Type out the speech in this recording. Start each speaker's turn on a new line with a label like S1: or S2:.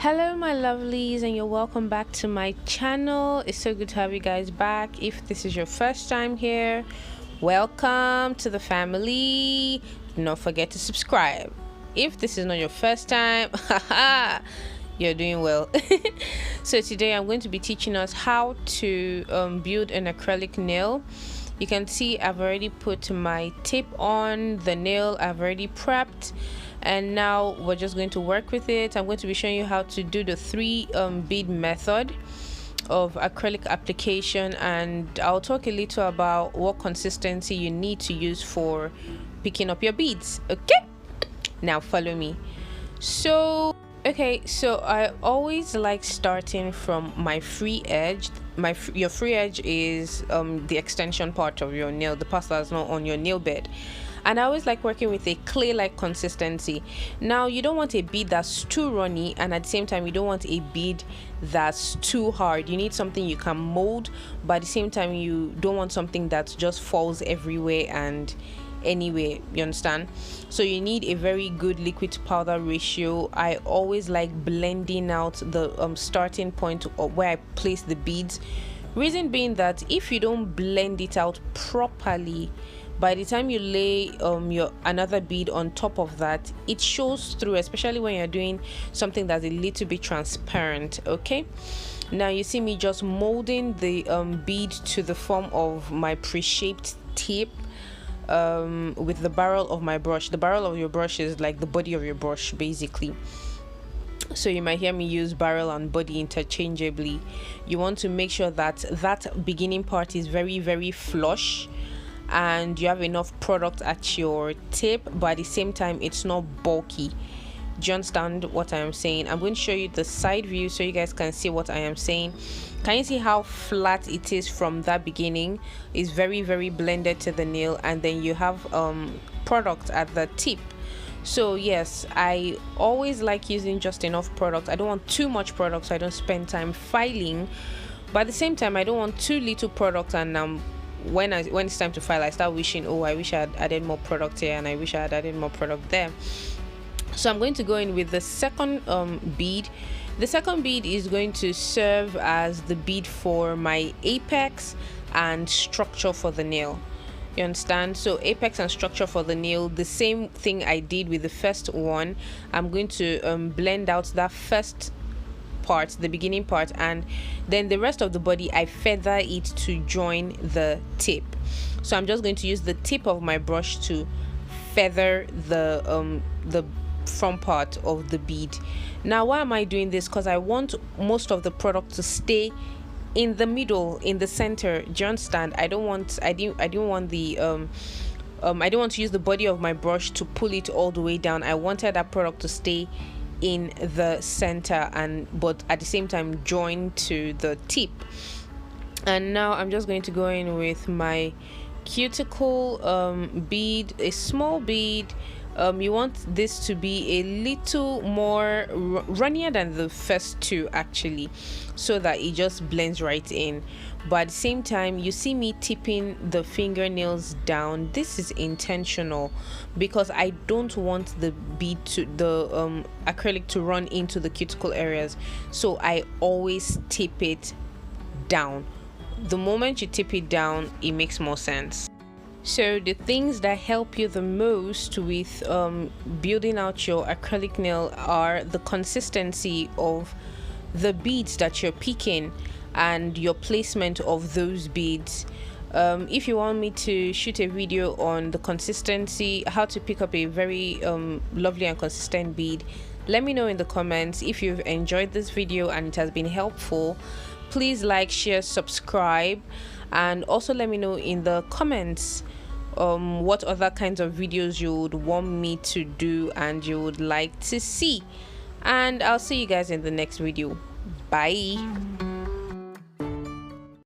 S1: Hello my lovelies, and you're welcome back to my channel. It's so good to have you guys back. If this is your first time here, welcome to the family. Do not forget to subscribe. If this is not your first time, you're doing well. So today I'm going to be teaching us how to build an acrylic nail. You can see I've already put my tape on the nail. I've already prepped, and now we're just going to work with it. I'm going to be showing you how to do the 3 bead method of acrylic application, and I'll talk a little about what consistency you need to use for picking up your beads. Okay, now follow me. So I always like starting from my free edge. Your free edge is the extension part of your nail, the part that's not on your nail bed. And I always like working with a clay-like consistency. Now, you don't want a bead that's too runny, and at the same time you don't want a bead that's too hard. You need something you can mold, but at the same time you don't want something that just falls everywhere and anyway, you understand? So you need a very good liquid to powder ratio. I always like blending out the starting point of where I place the beads, reason being that if you don't blend it out properly, by the time you lay your another bead on top of that, it shows through, especially when you're doing something that's a little bit transparent. Okay, now you see me just molding the bead to the form of my pre-shaped tip with the barrel of my brush. The barrel of your brush is like the body of your brush basically, so you might hear me use barrel and body interchangeably. You want to make sure that that beginning part is very flush and you have enough product at your tip, but at the same time it's not bulky. Do you understand what I am saying? I'm going to show you the side view so you guys can see what I am saying. Can you see how flat it is from that beginning? It's very blended to the nail, and then you have product at the tip. So yes, I always like using just enough product. I don't want too much product so I don't spend time filing, but at the same time I don't want too little product, and when it's time to file I start wishing, oh, I wish I had added more product here and I wish I had added more product there. So I'm going to go in with the second bead. The second bead is going to serve as the bead for my apex and structure for the nail. You understand? So apex and structure for the nail, the same thing I did with the first one. I'm going to blend out that first part, the beginning part, and then the rest of the body I feather it to join the tip. So I'm just going to use the tip of my brush to feather the front part of the bead. Now why am I doing this? Because I want most of the product to stay in the middle, in the center. Do you understand? I don't want to use the body of my brush to pull it all the way down. I wanted that product to stay in the center, but at the same time join to the tip. And now I'm just going to go in with my cuticle bead, a small bead. You want this to be a little more runnier than the first two actually, so that it just blends right in. But at the same time, you see me tipping the fingernails down. This is intentional because I don't want the bead to the acrylic to run into the cuticle areas, so I always tip it down. The moment you tip it down, it makes more sense. So the things that help you the most with building out your acrylic nail are the consistency of the beads that you're picking and your placement of those beads. If you want me to shoot a video on the consistency, how to pick up a very lovely and consistent bead, let me know in the comments. If you've enjoyed this video and it has been helpful, please like, share, subscribe, and also let me know in the comments what other kinds of videos you would want me to do and you would like to see. And I'll see you guys in the next video. Bye.